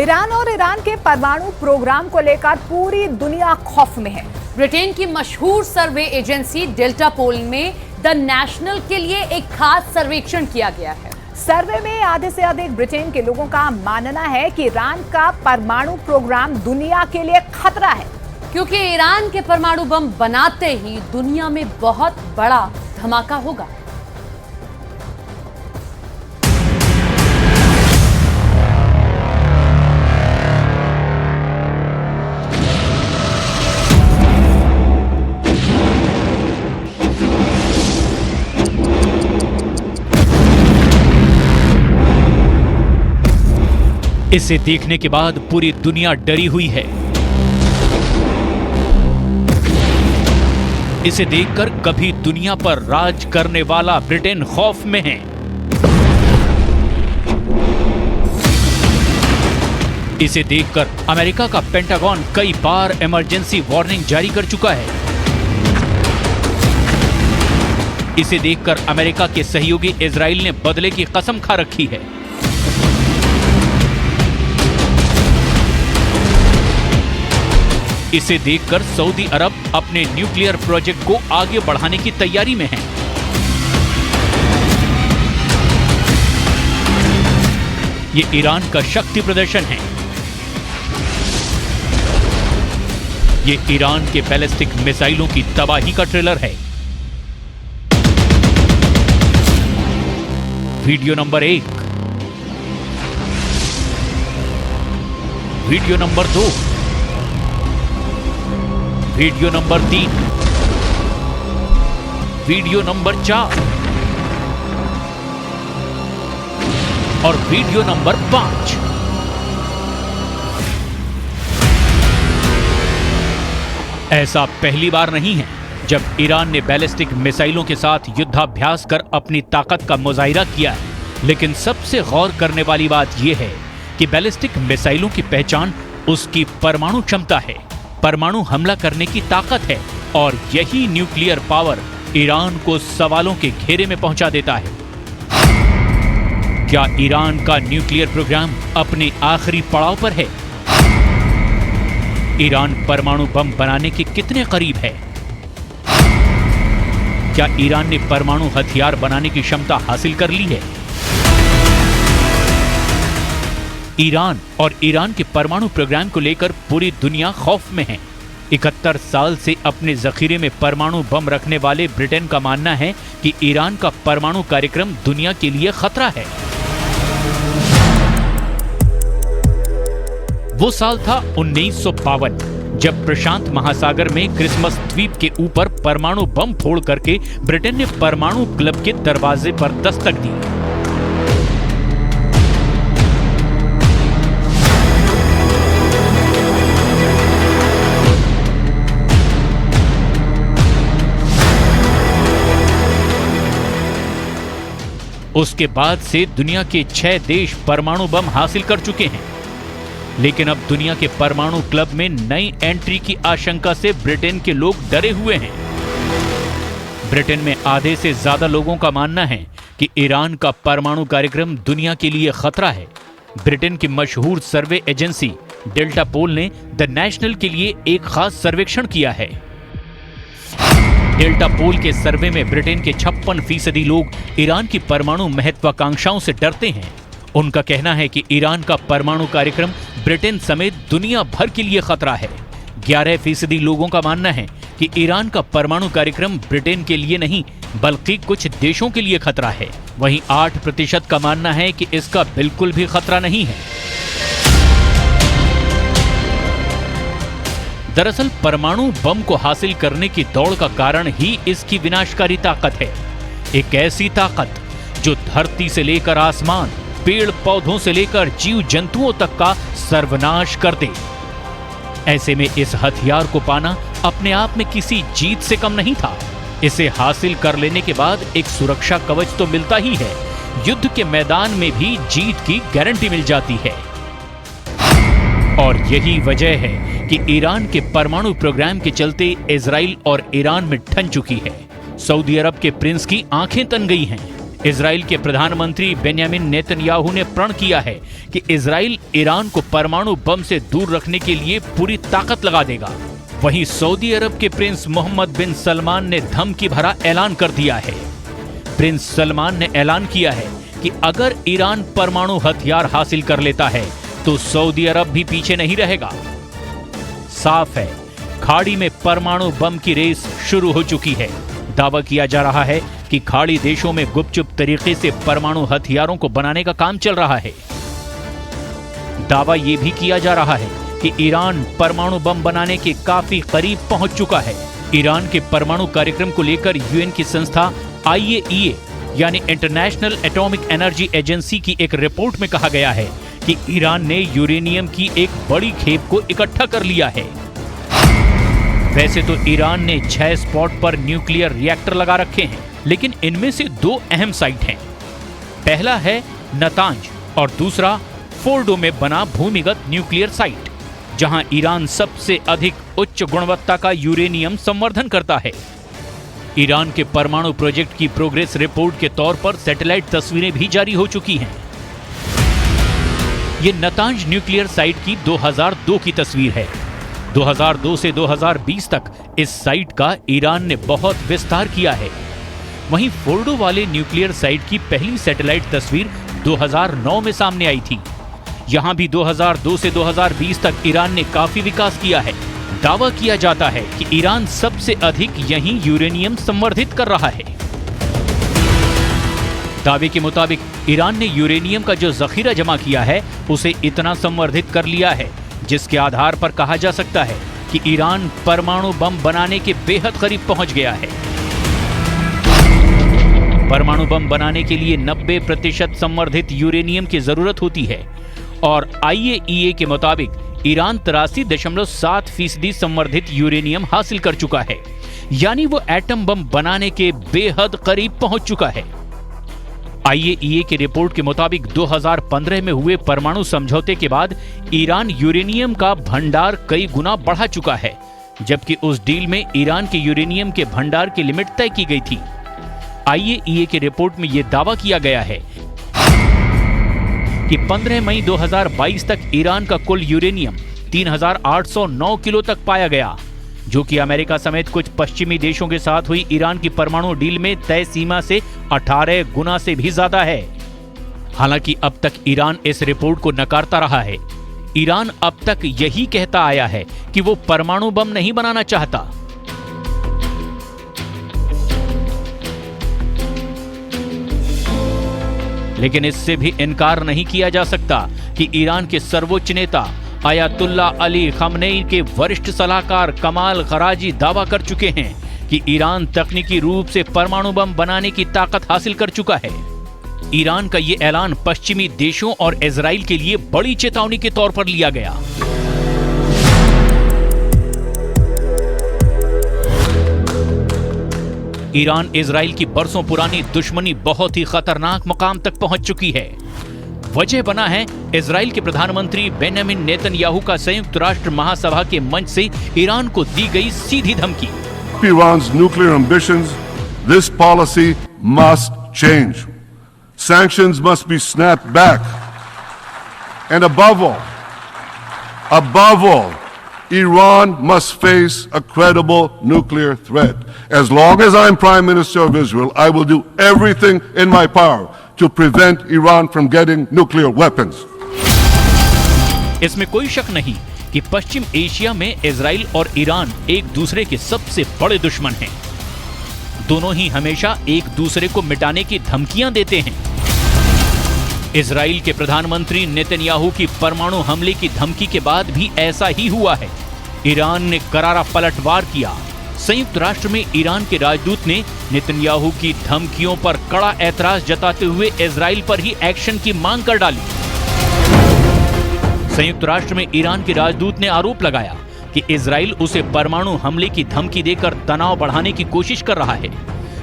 Iran और Iran के परमाणु प्रोग्राम को लेकर पूरी दुनिया खौफ में है। ब्रिटेन की मशहूर सर्वे एजेंसी डेल्टा पोल में द नेशनल के लिए एक खास सर्वेक्षण किया गया है। सर्वे में आधे से अधिक ब्रिटेन के लोगों का मानना है कि ईरान का परमाणु प्रोग्राम दुनिया के लिए खतरा है, क्योंकि ईरान के परमाणु बम बनाते ही दुनिया में बहुत बड़ा धमाका होगा। इसे देखने के बाद पूरी दुनिया डरी हुई है। इसे देखकर कभी दुनिया पर राज करने वाला ब्रिटेन खौफ में है। इसे देखकर अमेरिका का पेंटागन कई बार इमरजेंसी वार्निंग जारी कर चुका है। इसे देखकर अमेरिका के सहयोगी इजराइल ने बदले की कसम खा रखी है। इसे देखकर सऊदी अरब अपने न्यूक्लियर प्रोजेक्ट को आगे बढ़ाने की तैयारी में है। ये ईरान का शक्ति प्रदर्शन है। ये ईरान के बैलिस्टिक मिसाइलों की तबाही का ट्रेलर है। Video number 1, video number 2, video number 3, video number 4 और वीडियो नंबर 5। ऐसा पहली बार नहीं है जब ईरान ने बैलिस्टिक मिसाइलों के साथ युद्धाभ्यास कर अपनी ताकत का मुजाहिरा किया है। लेकिन सबसे गौर करने वाली बात यह है कि बैलिस्टिक मिसाइलों की पहचान उसकी परमाणु क्षमता है, परमाणु हमला करने की ताकत है, और यही न्यूक्लियर पावर ईरान को सवालों के घेरे में पहुंचा देता है। क्या ईरान का न्यूक्लियर प्रोग्राम अपने आखिरी पड़ाव पर है? ईरान परमाणु बम बनाने के कितने करीब है? क्या ईरान ने परमाणु हथियार बनाने की क्षमता हासिल कर ली है? ईरान और ईरान के परमाणु प्रोग्राम को लेकर पूरी दुनिया खौफ में है। 71 साल से अपने जखीरे में परमाणु बम रखने वाले ब्रिटेन का मानना है कि ईरान का परमाणु कार्यक्रम दुनिया के लिए खतरा है। वो साल था 1952, जब प्रशांत महासागर में क्रिसमस द्वीप के ऊपर परमाणु बम फोड़ करके ब्रिटेन ने परमाणु क्लब के दरवाजे पर दस्तक दी। उसके बाद से दुनिया के 6 देश परमाणु बम हासिल कर चुके हैं। लेकिन अब दुनिया के परमाणु क्लब में नई एंट्री की आशंका से ब्रिटेन के लोग डरे हुए हैं। ब्रिटेन में आधे से ज्यादा लोगों का मानना है कि ईरान का परमाणु कार्यक्रम दुनिया के लिए खतरा है। ब्रिटेन की मशहूर सर्वे एजेंसी डेल्टा पोल ने द नेशनल के लिए एक खास सर्वेक्षण किया है। डेल्टा पोल के सर्वे में ब्रिटेन के 56% लोग ईरान की परमाणु महत्वाकांक्षाओं से डरते हैं। उनका कहना है कि ईरान का परमाणु कार्यक्रम ब्रिटेन समेत दुनिया भर के लिए खतरा है। 11% लोगों का मानना है कि ईरान का परमाणु कार्यक्रम ब्रिटेन के लिए नहीं बल्कि कुछ देशों के लिए खतरा है। वहीं 8% का मानना है कि इसका बिल्कुल भी खतरा नहीं है। दरअसल परमाणु बम को हासिल करने की दौड़ का कारण ही इसकी विनाशकारी ताकत है। एक ऐसी ताकत जो धरती से लेकर आसमान, पेड़ पौधों से लेकर जीव जंतुओं तक का सर्वनाश कर दे। ऐसे में इस हथियार को पाना अपने आप में किसी जीत से कम नहीं था। इसे हासिल कर लेने के बाद एक सुरक्षा कवच तो मिलता ही है, युद्ध के मैदान में भी जीत की गारंटी मिल जाती है। और यही वजह है कि ईरान के परमाणु प्रोग्राम के चलते इजराइल और ईरान में ठन चुकी है। सऊदी अरब के प्रिंस की आंखें तन गई हैं। इजराइल के प्रधानमंत्री बेन्यामिन नेतन्याहू ने प्रण किया है कि इजराइल ईरान को परमाणु बम से दूर रखने के लिए पूरी ताकत लगा देगा। वहीं सऊदी अरब के प्रिंस मोहम्मद बिन सलमान ने धमकी भरा ऐलान कर दिया है। प्रिंस सलमान ने ऐलान किया है कि अगर ईरान परमाणु हथियार हासिल कर लेता है तो सऊदी अरब भी पीछे नहीं रहेगा। साफ है, खाड़ी में परमाणु बम की रेस शुरू हो चुकी है। दावा किया जा रहा है कि खाड़ी देशों में गुपचुप तरीके से परमाणु हथियारों को बनाने का काम चल रहा है। दावा यह भी किया जा रहा है कि ईरान परमाणु बम बनाने के काफी करीब पहुंच चुका है। ईरान के परमाणु कार्यक्रम को लेकर यूएन की संस्था IAEA यानी इंटरनेशनल एटॉमिक एनर्जी एजेंसी की एक रिपोर्ट में कहा गया है कि ईरान ने यूरेनियम की एक बड़ी खेप को इकट्ठा कर लिया है। वैसे तो ईरान ने 6 स्पॉट पर न्यूक्लियर रिएक्टर लगा रखे हैं, लेकिन इनमें से 2 अहम साइट हैं। पहला है नतांज और दूसरा फोर्डो में बना भूमिगत न्यूक्लियर साइट, जहां ईरान सबसे अधिक उच्च गुणवत्ता का यूरेनियम संवर्धन करता है। ईरान के परमाणु प्रोजेक्ट की प्रोग्रेस रिपोर्ट के तौर पर सैटेलाइट तस्वीरें भी जारी हो चुकी हैं। ये नतांज न्यूक्लियर साइट की 2002 की तस्वीर है। 2002 से 2020 तक इस साइट का ईरान ने बहुत विस्तार किया है। वहीं फोर्डो वाले न्यूक्लियर साइट की पहली सैटेलाइट तस्वीर 2009 में सामने आई थी। यहां भी 2002 से 2020 तक ईरान ने काफी विकास किया है। दावा किया जाता है कि ईरान सबसे अधिक यहीं यूरेनियम संवर्धित कर रहा है। दावे के मुताबिक ईरान ने यूरेनियम का जो जखीरा जमा किया है उसे इतना संवर्धित कर लिया है जिसके आधार पर कहा जा सकता है कि ईरान परमाणु बम बनाने के बेहद करीब पहुंच गया है। परमाणु बम बनाने के लिए 90% संवर्धित यूरेनियम की जरूरत होती है और IAEA के मुताबिक ईरान 83.7% संवर्धित यूरेनियम हासिल कर चुका है, यानी वो एटम बम बनाने के बेहद करीब पहुंच चुका है। IAEA की रिपोर्ट के मुताबिक 2015 में हुए परमाणु समझौते के बाद ईरान यूरेनियम का भंडार कई गुना बढ़ा चुका है, जबकि उस डील में ईरान के यूरेनियम के भंडार की लिमिट तय की गई थी। IAEA की रिपोर्ट में यह दावा किया गया है कि 15 मई 2022 तक ईरान का कुल यूरेनियम 3809 किलो तक पाया गया, जो कि अमेरिका समेत कुछ पश्चिमी देशों के साथ हुई ईरान की परमाणु डील में तय सीमा से 18 गुना से भी ज्यादा है। हालांकि अब तक ईरान इस रिपोर्ट को नकारता रहा है। ईरान अब तक यही कहता आया है कि वो परमाणु बम नहीं बनाना चाहता। लेकिन इससे भी इनकार नहीं किया जा सकता कि ईरान के सर्वोच्च नेता आयतुल्ला अली खमनेई के वरिष्ठ सलाहकार कमाल खराजी दावा कर चुके हैं कि ईरान तकनीकी रूप से परमाणु बम बनाने की ताकत हासिल कर चुका है। ईरान का ये ऐलान पश्चिमी देशों और इजराइल के लिए बड़ी चेतावनी के तौर पर लिया गया। ईरान इजराइल की बरसों पुरानी दुश्मनी बहुत ही खतरनाक मुकाम तक पहुंच चुकी है। वजह बना है इजराइल के प्रधानमंत्री बेन्यामिन नेतन्याहू का संयुक्त राष्ट्र महासभा के मंच से ईरान को दी गई सीधी धमकी। Iran's nuclear ambitions, this policy must change. Sanctions must be snapped back. And above all, Iran must face a credible nuclear threat. As long as I'm Prime Minister of Israel, I will do everything in my power to prevent Iran from getting nuclear weapons. इसमें कोई शक नहीं कि पश्चिम Asia में Israel और Iran एक दूसरे के सबसे बड़े दुश्मन हैं। दोनों ही हमेशा एक दूसरे को मिटाने की धमकियां देते हैं। इजराइल के प्रधानमंत्री नेतन्याहू की परमाणु हमले की धमकी के बाद भी ऐसा ही हुआ है। ईरान ने करारा पलटवार किया। संयुक्त राष्ट्र में ईरान के राजदूत ने नेतन्याहू की धमकियों पर कड़ा ऐतराज जताते हुए इजराइल पर ही एक्शन की मांग कर डाली। संयुक्त राष्ट्र में ईरान के राजदूत ने आरोप लगाया कि इजराइल उसे परमाणु हमले की धमकी देकर तनाव बढ़ाने की कोशिश कर रहा है।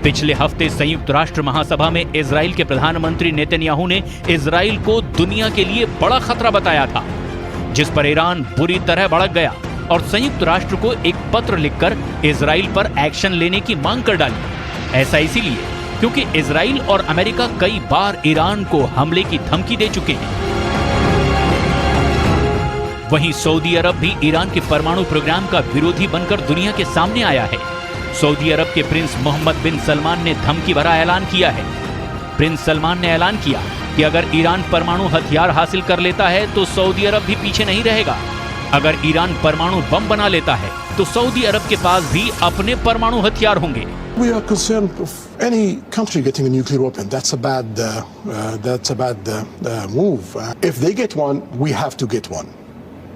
पिछले हफ्ते संयुक्त राष्ट्र महासभा में इजराइल के प्रधानमंत्री नेतन्याहू ने इजराइल को दुनिया के लिए बड़ा खतरा बताया था, जिस पर ईरान बुरी तरह भड़क गया और संयुक्त राष्ट्र को एक पत्र लिखकर इजराइल पर एक्शन लेने की मांग कर डाली। ऐसा इसीलिए क्योंकि इजराइल और अमेरिका कई बार ईरान को हमले की धमकी दे चुके हैं। वहीं सऊदी अरब भी ईरान के परमाणु प्रोग्राम का विरोधी बनकर दुनिया के सामने आया है। सऊदी अरब के प्रिंस मोहम्मद बिन सलमान ने धमकी भरा ऐलान किया है। प्रिंस सलमान ने ऐलान किया कि अगर ईरान परमाणु हथियार हासिल कर लेता है तो सऊदी अरब भी पीछे नहीं रहेगा। अगर ईरान परमाणु बम बना लेता है तो सऊदी अरब के पास भी अपने परमाणु हथियार होंगे। We are concerned of any country getting a nuclear weapon. That's a bad move. If they get one, we have to get one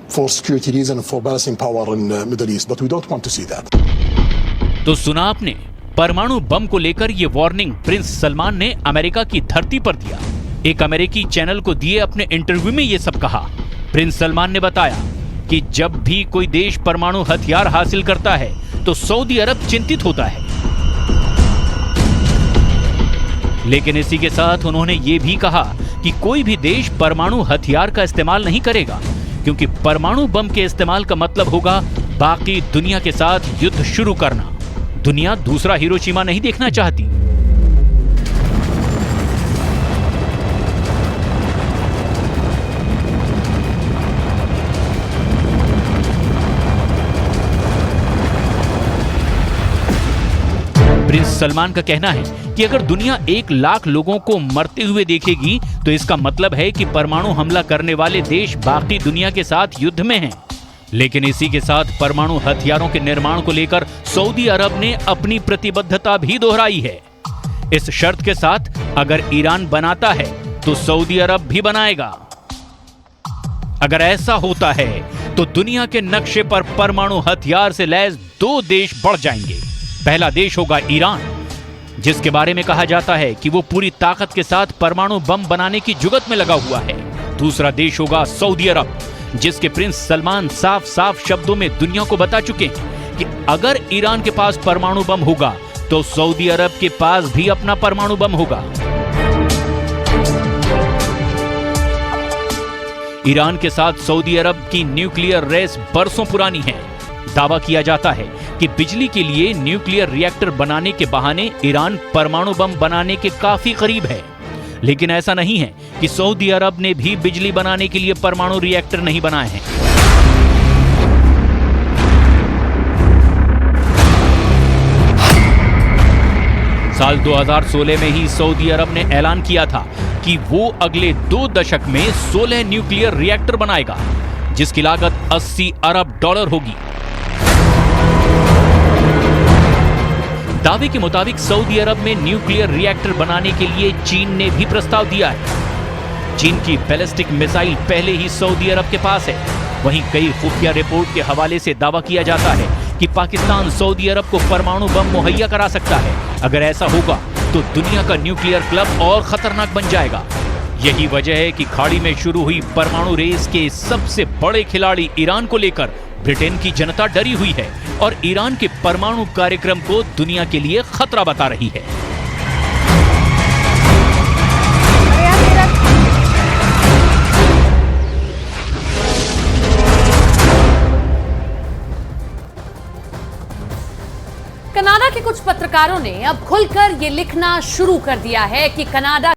for security reasons, for balancing power in the Middle East. But we don't want to see that. तो सुना आपने, परमाणु बम को लेकर ये warning Prince Salman ने America की धरती पर दिया। एक अमेरिकी चैनल को दिए अपने इंटरव्यू में ये सब कहा। प्रिंस सलमान ने बताया कि जब भी कोई देश परमाणु हथियार हासिल करता है तो सऊदी अरब चिंतित होता है। लेकिन इसी के साथ उन्होंने ये भी कहा कि कोई भी देश परमाणु हथियार का इस्तेमाल नहीं करेगा, क्योंकि परमाणु बम के इस्तेमाल का मतलब होगा बाकी दुनिया के साथ युद्ध शुरू करना। दुनिया दूसरा हिरोशिमा नहीं देखना चाहती। प्रिंस सलमान का कहना है कि अगर दुनिया 1 लाख लोगों को मरते हुए देखेगी तो इसका मतलब है कि परमाणु हमला करने वाले देश बाकी दुनिया के साथ युद्ध में हैं। लेकिन इसी के साथ परमाणु हथियारों के निर्माण को लेकर सऊदी अरब ने अपनी प्रतिबद्धता भी दोहराई है। इस शर्त के साथ, अगर ईरान बनाता है तो सऊदी अरब भी बनाएगा। अगर ऐसा होता है तो दुनिया के नक्शे पर परमाणु हथियार से लैस 2 देश बढ़ जाएंगे। पहला देश होगा ईरान, जिसके बारे में कहा जाता है कि वो पूरी ताकत के साथ परमाणु बम बनाने की जुगत में लगा हुआ है। दूसरा देश होगा सऊदी अरब, जिसके प्रिंस सलमान साफ साफ शब्दों में दुनिया को बता चुके हैं कि अगर ईरान के पास परमाणु बम होगा तो सऊदी अरब के पास भी अपना परमाणु बम होगा। ईरान के साथ सऊदी अरब की न्यूक्लियर रेस बरसों पुरानी है। दावा किया जाता है कि बिजली के लिए न्यूक्लियर रिएक्टर बनाने के बहाने ईरान परमाणु बम बनाने के काफी करीब है। लेकिन ऐसा नहीं है कि सऊदी अरब ने भी बिजली बनाने के लिए परमाणु रिएक्टर नहीं बनाए हैं। साल 2016 में ही सऊदी अरब ने ऐलान किया था कि वो अगले 2 दशक में 16 न्यूक्लियर रिएक्टर बनाएगा, जिसकी लागत $80 अरब होगी। दावे के मुताबिक सऊदी अरब में न्यूक्लियर रिएक्टर बनाने के लिए चीन ने भी प्रस्ताव दिया है। चीन की बैलिस्टिक मिसाइल पहले ही सऊदी अरब के पास है। वहीं कई खुफिया रिपोर्ट के हवाले से दावा किया जाता है कि पाकिस्तान सऊदी अरब को परमाणु बम मुहैया करा सकता है। अगर ऐसा होगा तो दुनिया का न्यूक्लियर क्लब और खतरनाक बन जाएगा। यही वजह है कि खाड़ी में शुरू हुई परमाणु रेस के सबसे बड़े खिलाड़ी ईरान को लेकर ब्रिटेन की जनता डरी हुई है और ईरान के परमाणु कार्यक्रम को दुनिया के लिए खतरा बता रही है। कनाडा के कुछ पत्रकारों ने अब खुलकर ये लिखना शुरू कर दिया है कि कनाडा